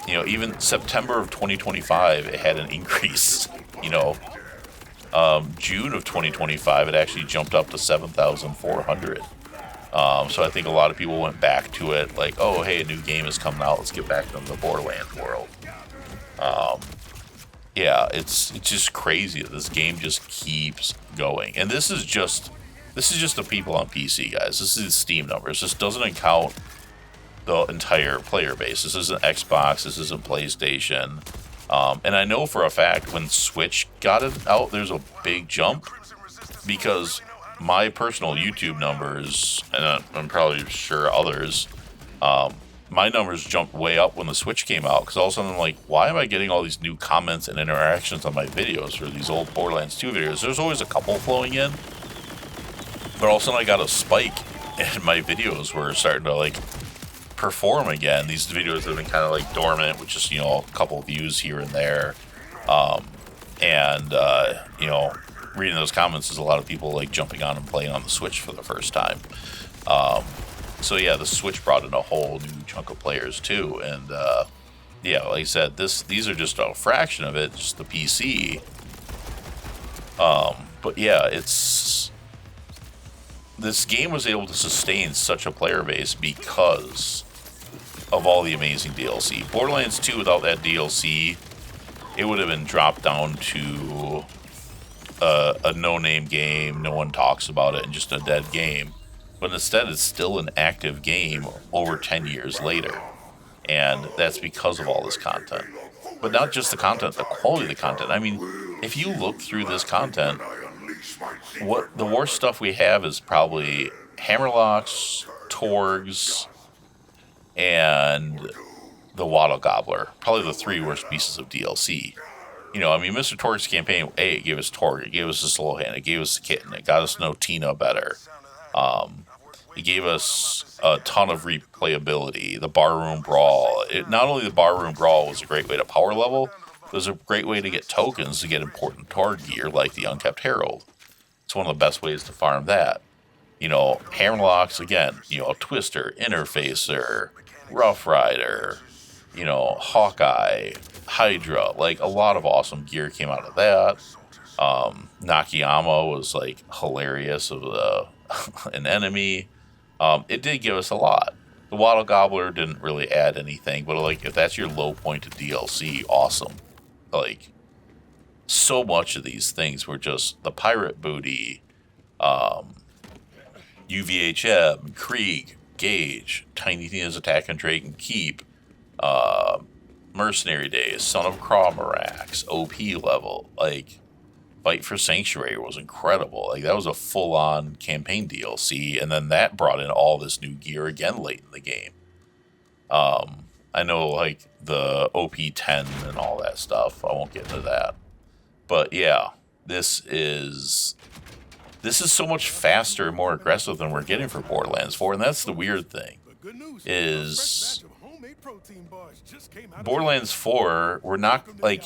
Even September of 2025, it had an increase. June of 2025, it actually jumped up to 7,400. So I think a lot of people went back to it like, oh, hey, a new game is coming out. Let's get back into the Borderlands world. Yeah, it's just crazy that this game just keeps going. And this is just This is just the people on PC, guys. This is Steam numbers. This doesn't count the entire player base. This isn't Xbox. This isn't PlayStation. And I know for a fact when Switch got it out, there's a big jump because my personal YouTube numbers, and I'm probably sure others, my numbers jumped way up when the Switch came out because all of a sudden I'm like, why am I getting all these new comments and interactions on my videos for these old Borderlands 2 videos? There's always a couple flowing in, but all of a sudden I got a spike and my videos were starting to like perform again. These videos have been kind of like dormant with just, you know, a couple views here and there. You know, reading those comments is a lot of people like jumping on and playing on the Switch for the first time. So yeah, the Switch brought in a whole new chunk of players too. And yeah, like I said, these are just a fraction of it, just the PC. But yeah, this game was able to sustain such a player base because of all the amazing DLC. Borderlands 2, without that DLC, it would have been dropped down to a no-name game, no one talks about it, and just a dead game. But instead, it's still an active game over 10 years later. And that's because of all this content. But not just the content, the quality of the content. I mean, if you look through this content, what the worst stuff we have is probably Hammerlocks, Torgs, and the Wattle Gobbler. Probably the three worst pieces of DLC. You know, I mean, Mr. Torg's campaign, it gave us Torg, it gave us the Slowhand, it gave us the Kitten, it got us to know Tina better. It gave us a ton of replayability. The Barroom Brawl. Not only the Barroom Brawl was a great way to power level, it was a great way to get tokens to get important Torg gear like the Unkept Herald. It's one of the best ways to farm that. You know, Hammerlocks, again, you know, Twister, Interfacer, Rough Rider, you know, Hawkeye, Hydra, like a lot of awesome gear came out of that. Nakayama was like hilarious of an enemy. It did give us a lot. The Wattle Gobbler didn't really add anything, but like if that's your low point of DLC, awesome. Like so much of these things were just the pirate booty, UVHM, Krieg, Gage, Tiny Tina's Attack and Dragon Keep, Mercenary Days, Son of Cromarax, OP level, like Fight for Sanctuary was incredible. Like that was a full-on campaign DLC, and then that brought in all this new gear again late in the game. I know like the OP10 and all that stuff. I won't get into that. But yeah, this is so much faster and more aggressive than we're getting for Borderlands 4, and that's the weird thing. Is Borderlands 4, we're not like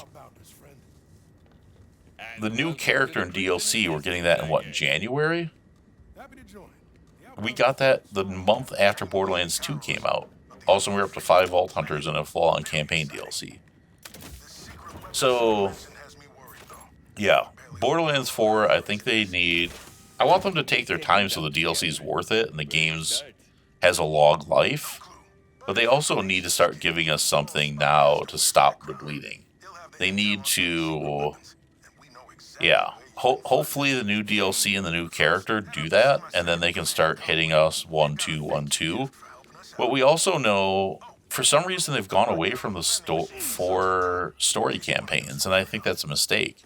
the new character in DLC, we're getting that in what, January? We got that the month after Borderlands 2 came out. Also, we're up to 5 Vault Hunters and a full-on campaign DLC. So, yeah, Borderlands 4, I think they need... I want them to take their time so the DLC is worth it and the game's has a long life. But they also need to start giving us something now to stop the bleeding. They need to... Yeah, hopefully the new DLC and the new character do that, and then they can start hitting us 1-2, 1-2. But we also know, for some reason, they've gone away from the 4 story campaigns, and I think that's a mistake.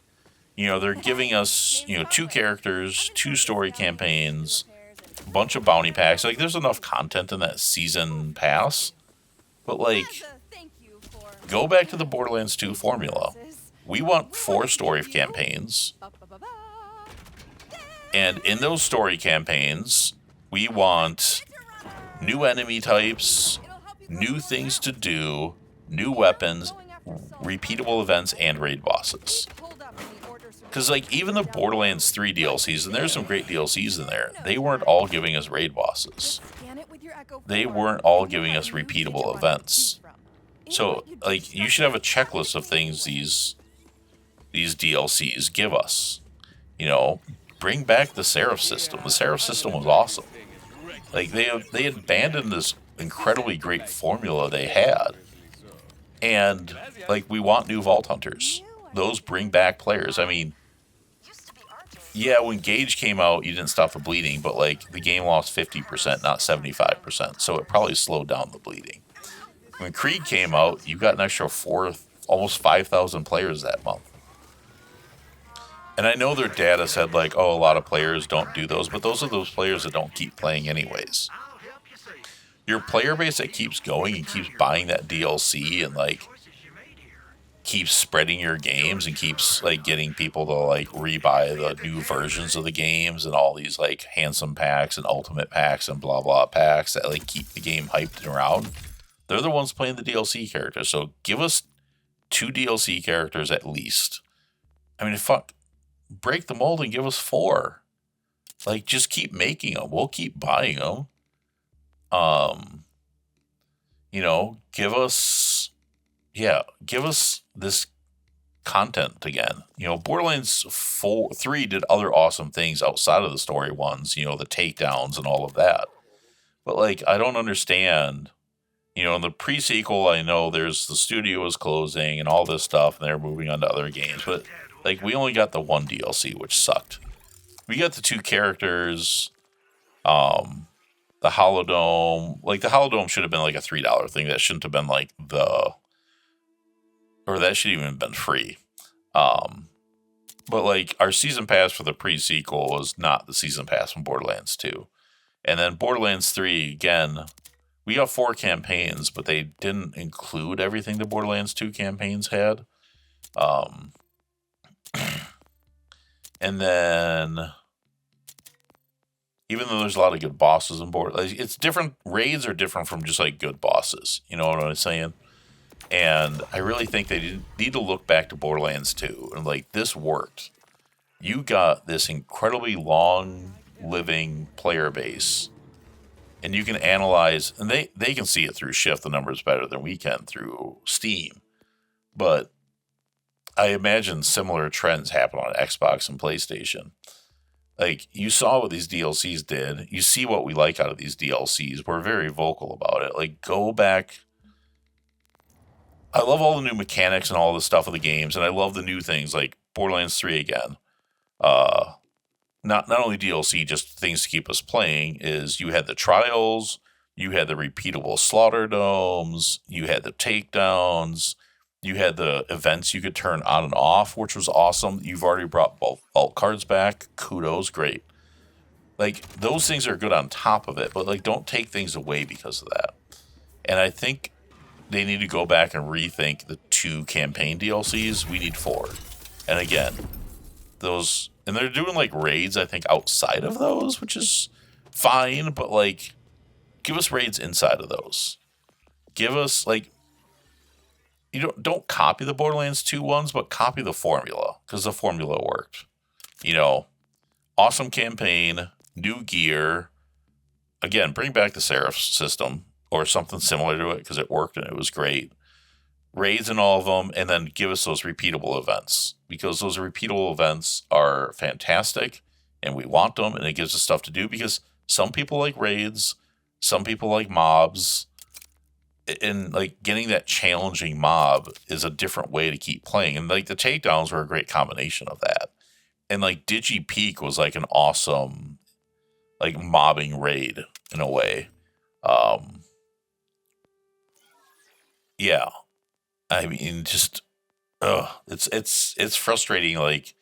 You know, they're giving us, you know, 2 characters, 2 story campaigns, a bunch of bounty packs. Like, there's enough content in that season pass, but, like, go back to the Borderlands 2 formula. We want 4 story campaigns, and in those story campaigns, we want new enemy types, new things to do, new weapons, repeatable events, and raid bosses. Because, like, even the Borderlands 3 DLCs, and there's some great DLCs in there, they weren't all giving us raid bosses. They weren't all giving us repeatable events. So, like, you should have a checklist of things these DLCs give us. You know, bring back the Seraph system. The Seraph system was awesome. Like, they abandoned this incredibly great formula they had. And, like, we want new Vault Hunters. Those bring back players. I mean, yeah, when Gage came out, you didn't stop the bleeding, but like the game lost 50%, not 75%. So it probably slowed down the bleeding. When Creed came out, you got an extra almost 5,000 players that month. And I know their data said like, oh, a lot of players don't do those, but those are those players that don't keep playing anyways. Your player base that keeps going and keeps buying that DLC and like keeps spreading your games and keeps like getting people to like rebuy the new versions of the games and all these like handsome packs and ultimate packs and blah blah packs that like keep the game hyped and around. They're the ones playing the DLC characters. So give us 2 DLC characters at least. I mean, fuck, break the mold and give us 4. Like, just keep making them. We'll keep buying them. Give us this content again. Borderlands 3 did other awesome things outside of the story ones, the takedowns and all of that. But, like, I don't understand. In the pre-sequel, I know the studio was closing and all this stuff, and they're moving on to other games. But, like, we only got the 1 DLC, which sucked. We got the 2 characters, the Holodome. Like, the Holodome should have been, like, a $3 thing. That shouldn't have been, like, or that should even have been free. But, like, our season pass for the pre-sequel was not the season pass from Borderlands 2. And then Borderlands 3, again, we got 4 campaigns, but they didn't include everything the Borderlands 2 campaigns had. And then, even though there's a lot of good bosses in Borderlands, it's different. Raids are different from just like good bosses. You know what I'm saying? And I really think they need to look back to Borderlands 2 and like, this worked. You got this incredibly long living player base, and you can analyze, and they can see it through Shift, the numbers better than we can through Steam. But I imagine similar trends happen on Xbox and PlayStation. Like, you saw what these DLCs did. You see what we like out of these DLCs. We're very vocal about it. Like, go back. I love all the new mechanics and all the stuff of the games, and I love the new things like Borderlands 3 again. Not only DLC, just things to keep us playing, is you had the trials, you had the repeatable slaughter domes, you had the takedowns, you had the events you could turn on and off, which was awesome. You've already brought both vault cards back. Kudos, great. Like, those things are good on top of it, but like, don't take things away because of that. And I think they need to go back and rethink the 2 campaign DLCs. We need 4. And again, those, and they're doing like raids, I think, outside of those, which is fine, but like, give us raids inside of those. Give us like, don't copy the Borderlands 2 ones, but copy the formula, because the formula worked. Awesome campaign, new gear. Again, bring back the Seraph system or something similar to it, because it worked and it was great. Raids in all of them, and then give us those repeatable events, because those repeatable events are fantastic and we want them, and it gives us stuff to do, because some people like raids, some people like mobs, and like getting that challenging mob is a different way to keep playing. And like the takedowns were a great combination of that. And like Digi Peak was like an awesome like mobbing raid in a way. Yeah. I mean, just it's frustrating. Like,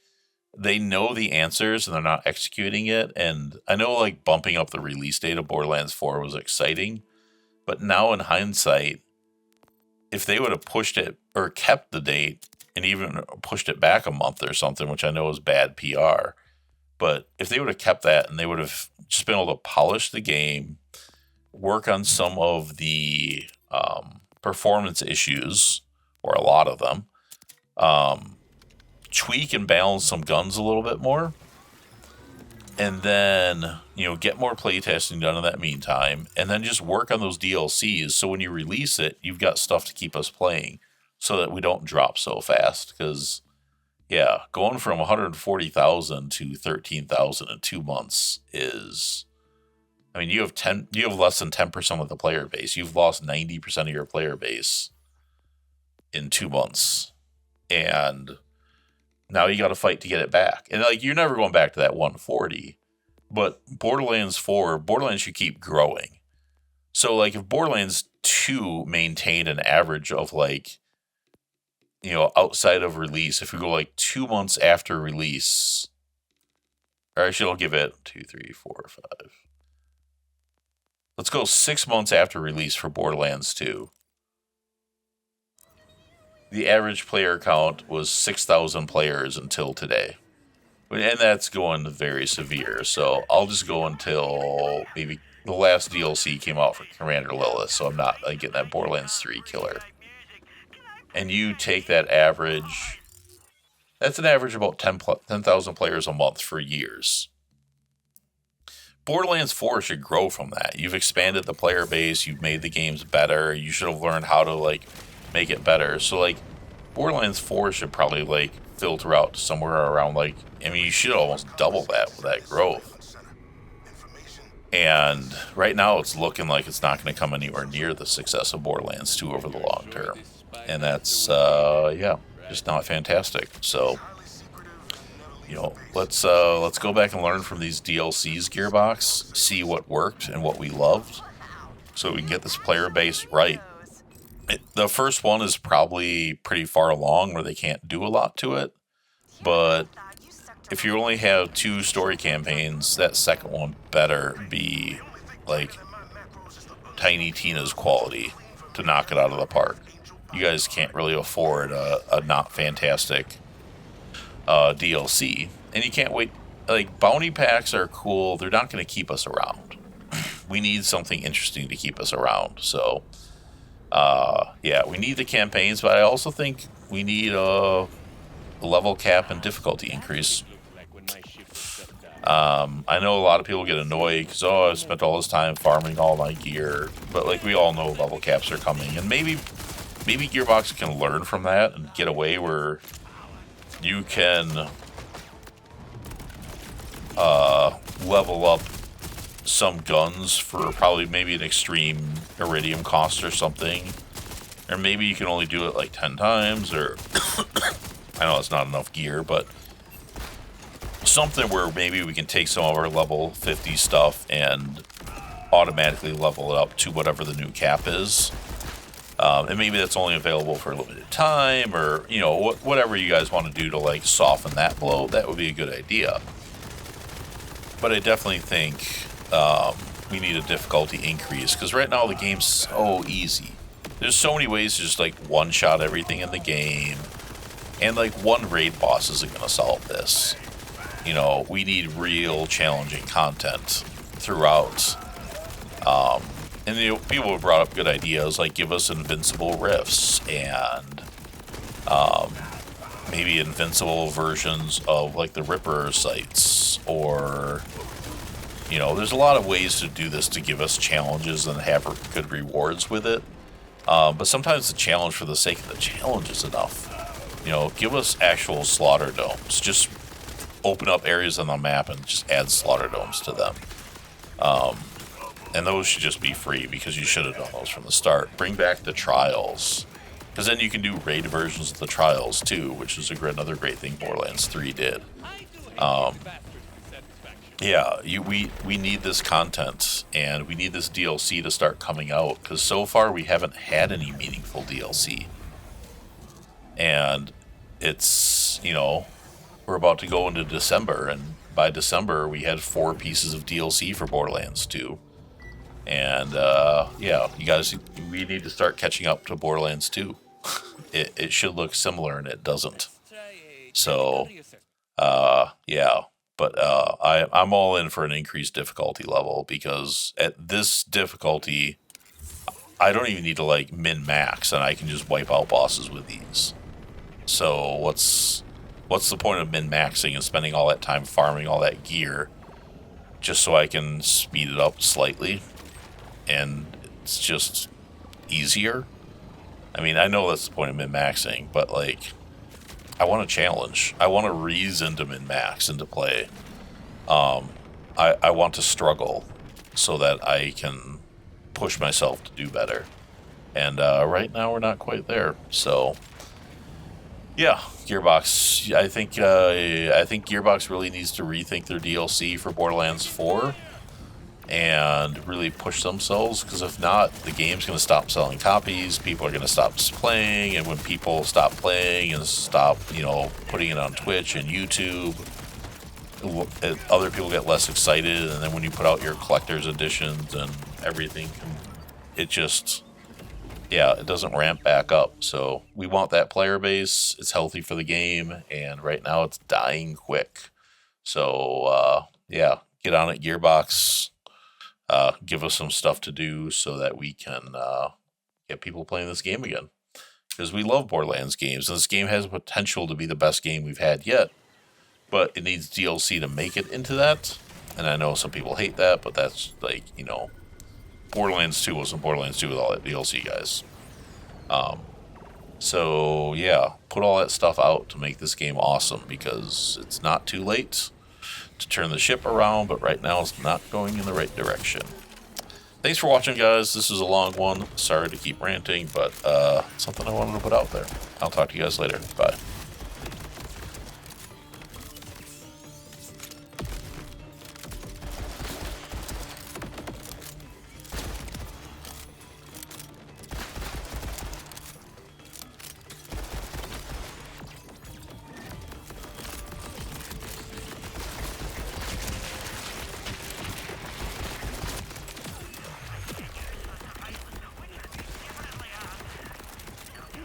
they know the answers and they're not executing it. And I know like bumping up the release date of Borderlands 4 was exciting, but now in hindsight, if they would have pushed it or kept the date and even pushed it back a month or something, which I know is bad PR, but if they would have kept that and they would have just been able to polish the game, work on some of the performance issues, or a lot of them, tweak and balance some guns a little bit more, and then, get more playtesting done in that meantime, and then just work on those DLCs so when you release it, you've got stuff to keep us playing so that we don't drop so fast. Because, yeah, going from 140,000 to 13,000 in 2 months is... I mean, you have less than 10% of the player base. You've lost 90% of your player base in 2 months. And Now you got to fight to get it back. And like, you're never going back to that 140. But Borderlands 4, Borderlands should keep growing. So like, if Borderlands 2 maintained an average of like, you know, outside of release, if we go like 2 months after release, or actually I'll give it 2, 3, 4, 5. Let's go 6 months after release for Borderlands 2. The average player count was 6,000 players until today. And that's going very severe. So I'll just go until maybe the last DLC came out for Commander Lilith. So I'm not like getting that Borderlands 3 killer. And you take that average, that's an average of about 10,000 players a month for years. Borderlands 4 should grow from that. You've expanded the player base, you've made the games better, you should have learned how to like make it better. So like Borderlands 4 should probably like filter out to somewhere around like, I mean, you should almost double that with that growth. And right now it's looking like it's not going to come anywhere near the success of Borderlands 2 over the long term. And that's, yeah, just not fantastic. So, you know, let's go back and learn from these DLCs, Gearbox, see what worked and what we loved, so we can get this player base right. The first one is probably pretty far along where they can't do a lot to it, but if you only have 2 story campaigns, that second one better be like Tiny Tina's quality to knock it out of the park. You guys can't really afford a not fantastic DLC, and you can't wait. Like, bounty packs are cool, they're not going to keep us around. We need something interesting to keep us around. So yeah, we need the campaigns, but I also think we need a level cap and difficulty increase. I know a lot of people get annoyed because, oh, I spent all this time farming all my gear, but like, we all know level caps are coming, and maybe Gearbox can learn from that and get away where you can level up some guns for probably maybe an extreme iridium cost or something. Or maybe you can only do it like 10 times, or I know it's not enough gear, but something where maybe we can take some of our level 50 stuff and automatically level it up to whatever the new cap is. And maybe that's only available for a limited time, or, you know, whatever you guys want to do to like soften that blow. That would be a good idea. But I definitely think we need a difficulty increase, because right now the game's so easy. There's so many ways to just like one-shot everything in the game, and like one raid boss isn't going to solve this. You know, we need real challenging content throughout. And you know, people have brought up good ideas, like give us invincible rifts and maybe invincible versions of like the Ripper sites, or, you know, there's a lot of ways to do this to give us challenges and have good rewards with it. But sometimes the challenge for the sake of the challenge is enough. You know, give us actual slaughter domes. Just open up areas on the map and just add slaughter domes to them. And those should just be free, because you should have done those from the start. Bring back the trials, because then you can do raid versions of the trials too, which is another great thing Borderlands 3 did. Yeah, we need this content, and we need this DLC to start coming out, because so far we haven't had any meaningful DLC. And it's, you know, we're about to go into December, and by December we had 4 pieces of DLC for Borderlands 2. And yeah, you guys, we need to start catching up to Borderlands 2. It should look similar, and it doesn't. So yeah, but I'm all in for an increased difficulty level, because at this difficulty I don't even need to like min-max, and I can just wipe out bosses with these. So what's the point of min-maxing and spending all that time farming all that gear just so I can speed it up slightly? And it's just easier. I mean, I know that's the point of min-maxing, but like, I want a challenge. I want a reason to min-max and to play. I want to struggle so that I can push myself to do better. And right now we're not quite there. So Yeah, Gearbox. I think Gearbox really needs to rethink their DLC for Borderlands 4 and really push themselves, because if not, the game's going to stop selling copies, people are going to stop playing, and when people stop playing and stop, putting it on Twitch and YouTube, other people get less excited, and then when you put out your collector's editions and everything, it just, yeah, it doesn't ramp back up. So we want that player base. It's healthy for the game, and right now it's dying quick. So, yeah, get on it, Gearbox. Give us some stuff to do so that we can get people playing this game again. Because we love Borderlands games, and this game has potential to be the best game we've had yet. But it needs DLC to make it into that. And I know some people hate that, but that's like, Borderlands 2 wasn't Borderlands 2 with all that DLC, guys. So, yeah, put all that stuff out to make this game awesome, because it's not too late to turn the ship around, but right now it's not going in the right direction. Thanks for watching, guys. This is a long one. Sorry to keep ranting, but something I wanted to put out there. I'll talk to you guys later. Bye.